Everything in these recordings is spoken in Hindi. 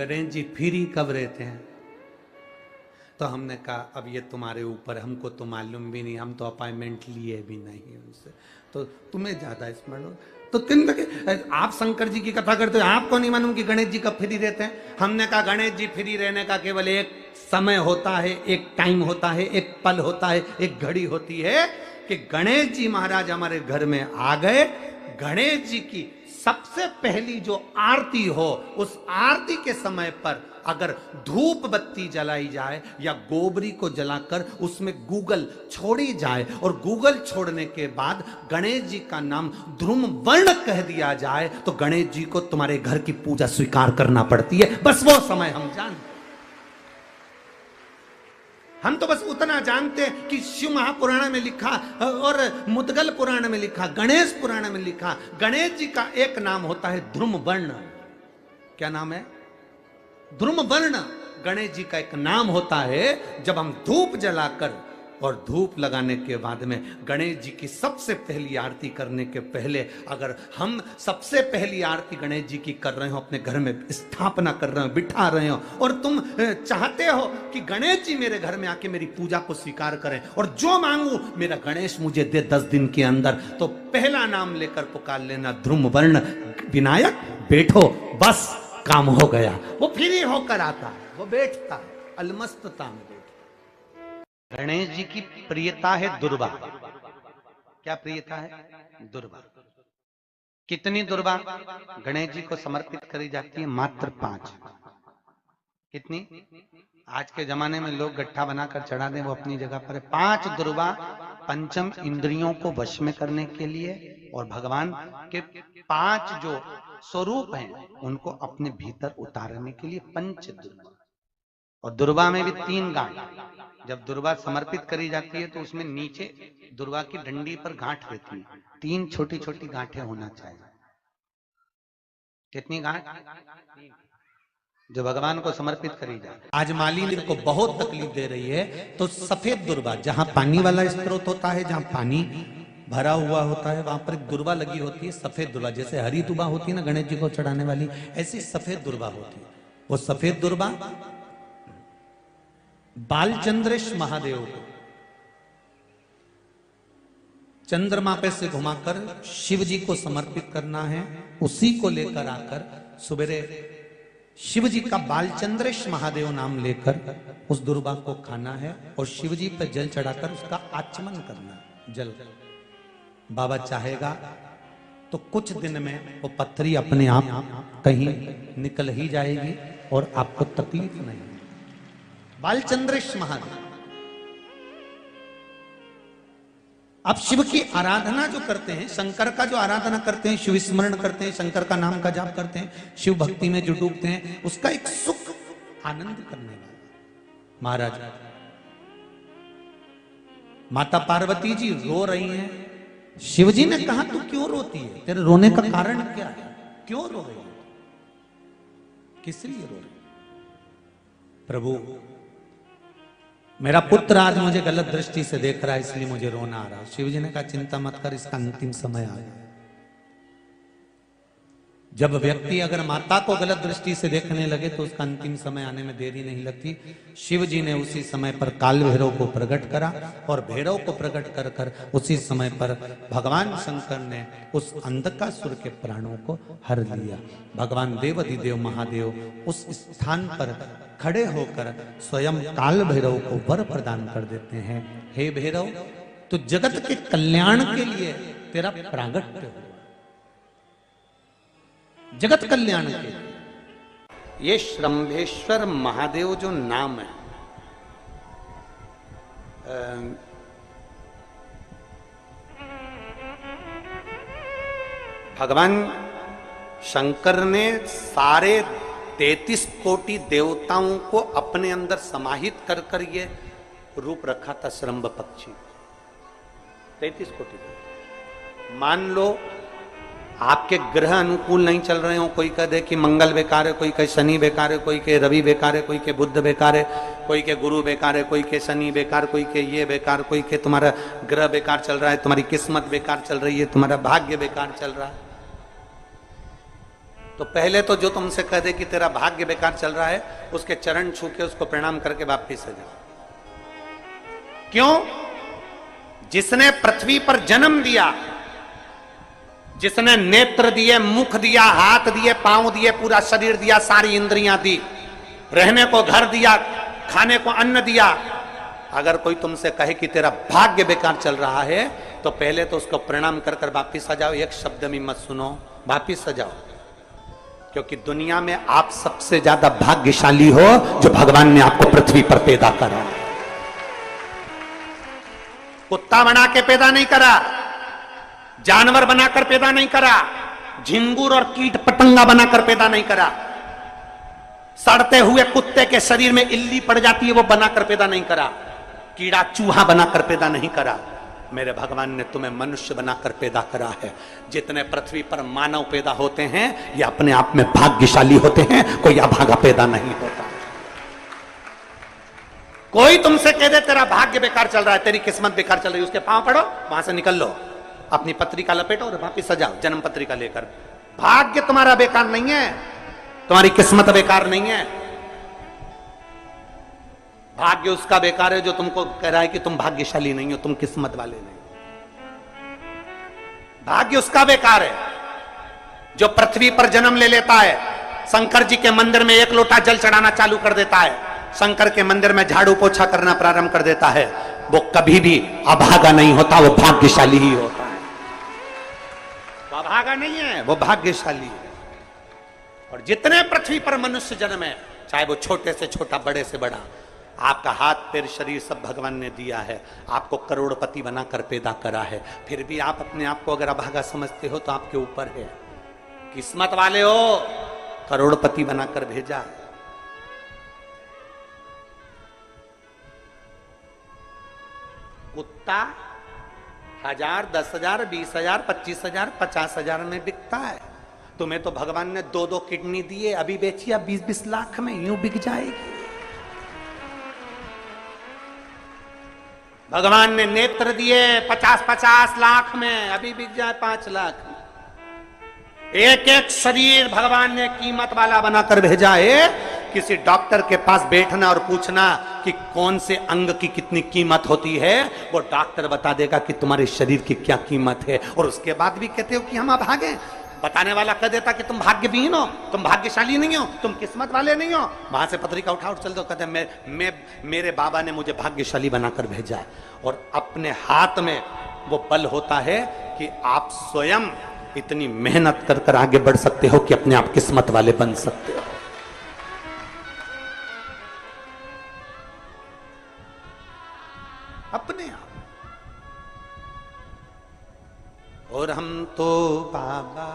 गणेश जी फ्री कब रहते हैं? तो हमने कहा अब ये तुम्हारे ऊपर, हमको तो मालूम भी नहीं, हम तो अपॉइंटमेंट लिए भी नहीं उनसे, तो तुम्हें ज्यादा स्मरण हो। तो किन लगे आप शंकर जी की कथा करते हो, आपको नहीं मालूम कि गणेश जी कब फ्री रहते हैं? हमने कहा गणेश जी फ्री रहने का केवल एक समय होता है, एक टाइम होता है, एक पल होता है, एक घड़ी होती है कि गणेश जी महाराज हमारे घर में आ गए। गणेश जी की सबसे पहली जो आरती हो, उस आरती के समय पर अगर धूप बत्ती जलाई जाए या गोबरी को जलाकर उसमें गूगल छोड़ी जाए और गूगल छोड़ने के बाद गणेश जी का नाम ध्रुम वर्ण कह दिया जाए, तो गणेश जी को तुम्हारे घर की पूजा स्वीकार करना पड़ती है। बस वो समय हम जानते, हम तो बस उतना जानते हैं कि शिव महापुराण में लिखा और मुद्गल पुराण में लिखा, गणेश पुराण में लिखा, गणेश जी का एक नाम होता है ध्रुम वर्ण। क्या नाम है? ध्रुम वर्ण गणेश जी का एक नाम होता है। जब हम धूप जलाकर और धूप लगाने के बाद में गणेश जी की सबसे पहली आरती करने के पहले अगर हम सबसे पहली आरती गणेश जी की कर रहे हो, अपने घर में स्थापना कर रहे हो, बिठा रहे हो, और तुम चाहते हो कि गणेश जी मेरे घर में आके मेरी पूजा को स्वीकार करें और जो मांगू मेरा गणेश मुझे दे 10 दिन के अंदर, तो पहला नाम लेकर पुकार लेना ध्रुम वर्ण विनायक, बैठो, बस काम हो गया। वो फ्री होकर आता है, वो बैठता है अलमस्तता में बैठता। गणेश जी की प्रियता है दुर्वा। क्या प्रियता है? दुर्वा। कितनी दुर्वा गणेश जी को समर्पित करी जाती है? मात्र 5। कितनी? आज के जमाने में लोग गट्ठा बनाकर चढ़ा दें, वो अपनी जगह पर है। 5 दुर्वा पंचम इंद्रियों को वश में करने के लिए और भगवान के 5 जो स्वरूप हैं उनको अपने भीतर उतारने के लिए पंच दुर्वा। और दुर्वा में भी 3 गांठ। जब दुर्वा समर्पित करी जाती है तो उसमें नीचे दुर्वा की डंडी पर गांठ रहती है, 3 छोटी छोटी गांठें होना चाहिए। कितनी गांठ? जो भगवान को समर्पित करी जाए। आज मालिनी को बहुत तकलीफ दे रही है, तो सफेद दुर्वा, जहां पानी वाला स्त्रोत होता है, जहां पानी भरा हुआ होता है, वहां पर एक दुर्वा लगी होती है, सफेद दुर्वा। जैसे हरी दुर्वा होती है ना गणेश जी को चढ़ाने वाली, ऐसी सफेद दुर्वा होती है। वो सफेद दुर्वा बालचंद्रेश महादेव को चंद्रमा पे से घुमाकर शिव जी को समर्पित करना है। उसी को लेकर आकर सुबेरे शिव जी का बालचंद्रेश महादेव नाम लेकर उस दुर्वा को खाना है और शिव जी पर जल चढ़ाकर उसका आचमन करना है। जल बाबा चाहेगा तो कुछ दिन में वो पत्थरी अपने आप कहीं निकल ही जाएगी और आपको तकलीफ नहीं। बालचंद्रेश महादेव। आप शिव की आराधना जो करते हैं, शंकर का जो आराधना करते हैं, शिव स्मरण करते हैं, शंकर का नाम का जाप करते हैं, शिव भक्ति में जो डूबते हैं, उसका एक सुख आनंद करने वाला महाराज। माता पार्वती जी रो रही हैं। शिव जी ने कहा तू क्यों रोती है? तेरे रोने का कारण क्या है? क्यों रो रही है? किस लिए रो रही है? प्रभु, मेरा पुत्र आज मुझे गलत दृष्टि से देख रहा है, इसलिए मुझे रोना आ रहा है। शिव जी ने कहा चिंता मत कर, इसका अंतिम समय आ गया। जब व्यक्ति अगर माता को गलत दृष्टि से देखने लगे तो उसका अंतिम समय आने में देरी नहीं लगती। शिव जी ने उसी समय पर काल भैरव को प्रकट करा और भैरव को प्रकट कर कर उसी समय पर भगवान शंकर ने उस अंधकासुर के प्राणों को हर लिया। भगवान देवाधिदेव महादेव उस स्थान पर खड़े होकर स्वयं काल भैरव को वर प्रदान कर देते हैं। हे भैरव, तो जगत के कल्याण के लिए तेरा प्रागट्य हो, जगत कल्याण के। ये श्रंभेश्वर महादेव जो नाम है, भगवान शंकर ने सारे 33 कोटि देवताओं को अपने अंदर समाहित कर कर ये रूप रखा था श्रंभ पक्षी। 33 कोटि। मान लो आपके ग्रह अनुकूल नहीं चल रहे हो, कोई कह दे कि मंगल बेकार है, कोई कहे शनि बेकार है, कोई कहे रवि बेकार है, कोई के बुध बेकार है, कोई के गुरु बेकार है, कोई के शनि बेकार, कोई के ये बेकार, कोई के तुम्हारा ग्रह बेकार चल रहा है, तुम्हारी किस्मत बेकार चल रही है, तुम्हारा भाग्य बेकार चल रहा है। तो पहले तो जो तुमसे कह दे कि तेरा भाग्य बेकार चल रहा है, उसके चरण छू के उसको प्रणाम करके वापिस आ जाओ। क्यों? जिसने पृथ्वी पर जन्म दिया, जिसने नेत्र दिए, मुख दिया, हाथ दिए, पांव दिए, पूरा शरीर दिया, सारी इंद्रियां दी, रहने को घर दिया, खाने को अन्न दिया, अगर कोई तुमसे कहे कि तेरा भाग्य बेकार चल रहा है, तो पहले तो उसको प्रणाम कर कर वापिस आ जाओ। एक शब्द में मत सुनो, वापिस आ जाओ। क्योंकि दुनिया में आप सबसे ज्यादा भाग्यशाली हो जो भगवान ने आपको पृथ्वी पर पैदा करा। कुत्ता बना के पैदा नहीं करा, जानवर बनाकर पैदा नहीं करा, झिंगुर और कीट पतंगा बनाकर पैदा नहीं करा, सड़ते हुए कुत्ते के शरीर में इल्ली पड़ जाती है वो बनाकर पैदा नहीं करा, कीड़ा चूहा बनाकर पैदा नहीं करा। मेरे भगवान ने तुम्हें मनुष्य बनाकर पैदा करा है। जितने पृथ्वी पर मानव पैदा होते हैं ये अपने आप में भाग्यशाली होते हैं, कोई अभागा पैदा नहीं होता। कोई तुमसे कह दे तेरा भाग्य बेकार चल रहा है, तेरी किस्मत बेकार चल रही है, उसके पांव पड़ो, वहां से निकल लो, अपनी पत्रिका लपेटो और वापिस सजाओ जन्म पत्रिका लेकर। भाग्य तुम्हारा बेकार नहीं है, तुम्हारी किस्मत बेकार नहीं है। भाग्य उसका बेकार है जो तुमको कह रहा है कि तुम भाग्यशाली नहीं हो, तुम किस्मत वाले नहीं। भाग्य उसका बेकार है जो पृथ्वी पर जन्म ले लेता है, शंकर जी के मंदिर में एक लोटा जल चढ़ाना चालू कर देता है, शंकर के मंदिर में झाड़ू पोछा करना प्रारंभ कर देता है, वो कभी भी अभागा नहीं होता, वो भाग्यशाली ही होता है। वो अभागा नहीं है, वो भाग्यशाली है। और जितने पृथ्वी पर मनुष्य जन्म है, चाहे वो छोटे से छोटा, बड़े से बड़ा, आपका हाथ पैर शरीर सब भगवान ने दिया है, आपको करोड़पति बनाकर पैदा करा है, फिर भी आप अपने आप को अगर अभागा समझते हो तो आपके ऊपर है। किस्मत वाले हो, करोड़पति बनाकर भेजा है। कुत्ता 1000, 10,000, 20,000, 25,000, 50,000 में बिकता है। तुम्हें तो भगवान ने 2-2 किडनी दिए, अभी बेचिए 20-20 लाख में, यूं बिक जाएगी। भगवान ने नेत्र दिए 50-50 लाख में, अभी बिक जाए 5 लाख में। एक एक शरीर भगवान ने कीमत वाला बनाकर भेजा है। किसी डॉक्टर के पास बैठना और पूछना कि कौन से अंग की कितनी कीमत होती है, वो डॉक्टर बता देगा कि तुम्हारे शरीर की क्या कीमत है। और उसके बाद भी कहते हो कि हम अभागे। बताने वाला कह देता कि तुम भाग्यहीन हो, तुम भाग्यशाली नहीं हो, तुम किस्मत वाले नहीं हो। वहां से पत्रिका उठा उठ चल दो, कहते मेरे बाबा ने मुझे भाग्यशाली बनाकर भेजा है। और अपने हाथ में वो बल होता है कि आप स्वयं इतनी मेहनत कर कर आगे बढ़ सकते हो कि अपने आप किस्मत वाले बन सकते हो। अपने आप। और हम तो बाबा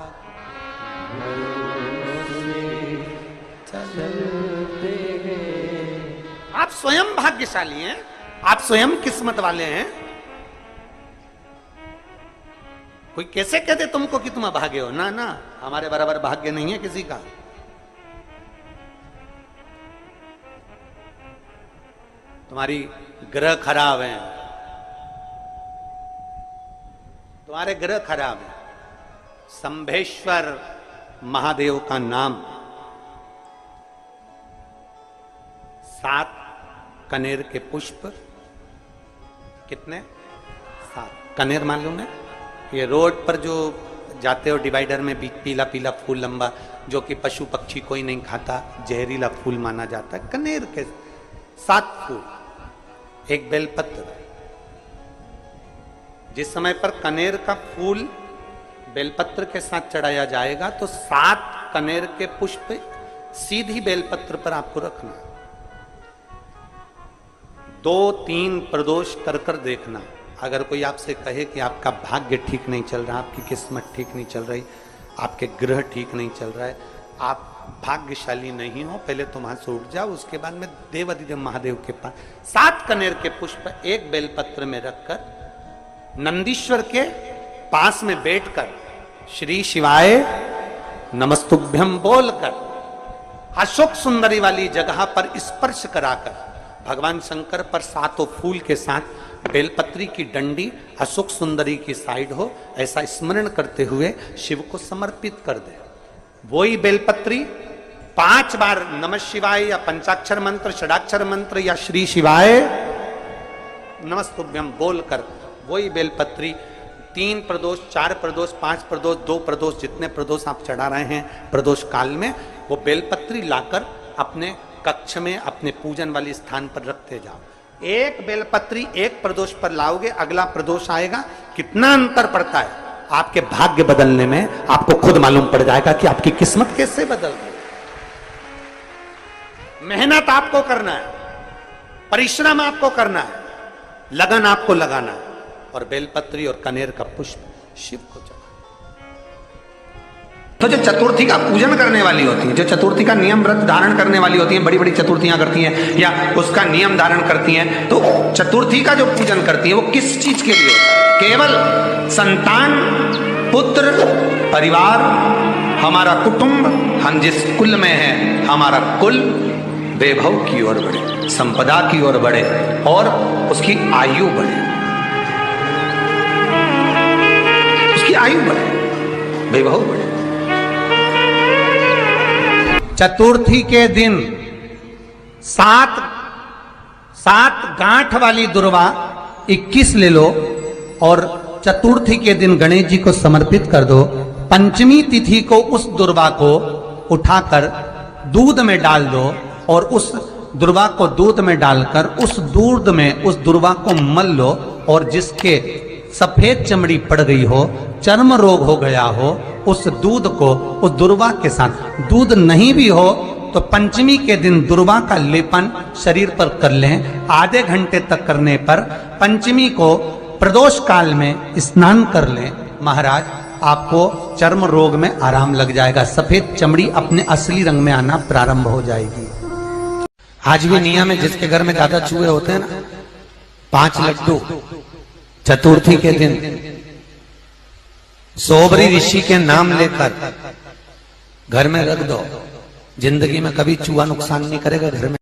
चलते हैं। आप स्वयं भाग्यशाली हैं, आप स्वयं किस्मत वाले हैं। कोई कैसे कहते तुमको कि तुम अभागे हो? ना ना, हमारे बराबर भाग्य नहीं है किसी का। तुम्हारी ग्रह खराब है, तुम्हारे ग्रह खराब है। संभेश्वर महादेव का नाम 7 कनेर के पुष्प, कितने? 7 कनेर मालूम है? ये रोड पर जो जाते हो डिवाइडर में पीला पीला फूल लंबा, जो कि पशु पक्षी कोई नहीं खाता, जहरीला फूल माना जाता है। कनेर के 7 फूल, एक बेलपत्र। जिस समय पर कनेर का फूल बेलपत्र के साथ चढ़ाया जाएगा तो 7 कनेर के पुष्प सीधी बेलपत्र पर आपको रखना। 2-3 प्रदोष कर कर देखना। अगर कोई आपसे कहे कि आपका भाग्य ठीक नहीं चल रहा, आपकी किस्मत ठीक नहीं चल रही, आपके ग्रह ठीक नहीं चल रहा है, आप भाग्यशाली नहीं हो, पहले तो वहां से उठ जाओ। उसके बाद में देवाधिदेव महादेव के पास 7 कनेर के पुष्प एक बेलपत्र में रखकर नंदीश्वर के पास में बैठकर श्री शिवाय नमस्तुभ्यम बोलकर अशोक सुंदरी वाली जगह पर स्पर्श कराकर भगवान शंकर पर 7 फूल के साथ बेलपत्री की डंडी अशोक सुंदरी की साइड हो, ऐसा स्मरण करते हुए शिव को समर्पित कर दे। वही बेलपत्री 5 बार नमः शिवाय या पंचाक्षर मंत्र, षडाक्षर मंत्र या श्री शिवाय नमस्तुभ्यम बोलकर वही बेलपत्री 3 प्रदोष, 4 प्रदोष, 5 प्रदोष, 2 प्रदोष, जितने प्रदोष आप चढ़ा रहे हैं प्रदोष काल में, वो बेलपत्री लाकर अपने कक्ष में अपने पूजन वाले स्थान पर रखते जाओ। एक बेलपत्री एक प्रदोष पर लाओगे, अगला प्रदोष आएगा, कितना अंतर पड़ता है आपके भाग्य बदलने में, आपको खुद मालूम पड़ जाएगा कि आपकी किस्मत कैसे बदल गई। मेहनत आपको करना है, परिश्रम आपको करना है, लगन आपको लगाना है, और बेलपत्री और कनेर का पुष्प शिव को चढ़ा। तो जो चतुर्थी का पूजन करने वाली होती है, जो चतुर्थी का नियम व्रत धारण करने वाली होती हैं, बड़ी बड़ी चतुर्थियां करती हैं या उसका नियम धारण करती हैं, तो चतुर्थी का जो पूजन करती है वो किस चीज के लिए होता है? केवल संतान, पुत्र, परिवार, हमारा कुटुंब, हम जिस कुल में हैं, हमारा कुल वैभव की ओर बढ़े, संपदा की ओर बढ़े और उसकी आयु बढ़े, उसकी आयु बढ़े, वैभव बढ़े। चतुर्थी के दिन 7 गांठ वाली दुर्वा 21 ले लो और चतुर्थी के दिन गणेश जी को समर्पित कर दो। पंचमी तिथि को उस दुर्वा को उठाकर दूध में डाल दो और उस दुर्वा को दूध में डालकर उस दूध में उस दुर्वा को मल लो, और जिसके सफेद चमड़ी पड़ गई हो, चर्म रोग हो गया हो, उस दूध को उस दुर्वा के साथ, दूध नहीं भी हो तो पंचमी के दिन दुर्वा का लेपन शरीर पर कर लें। आधे घंटे तक करने पर पंचमी को प्रदोष काल में स्नान कर लें। महाराज आपको चर्म रोग में आराम लग जाएगा, सफेद चमड़ी अपने असली रंग में आना प्रारंभ हो जाएगी। आज भी नियम है, जिसके घर में ज्यादा चूहे होते हैं ना, 5 लड्डू चतुर्थी के दिन सोबरी ऋषि के नाम लेकर घर में रख दो, जिंदगी में कभी चूहा नुकसान नहीं करेगा घर में।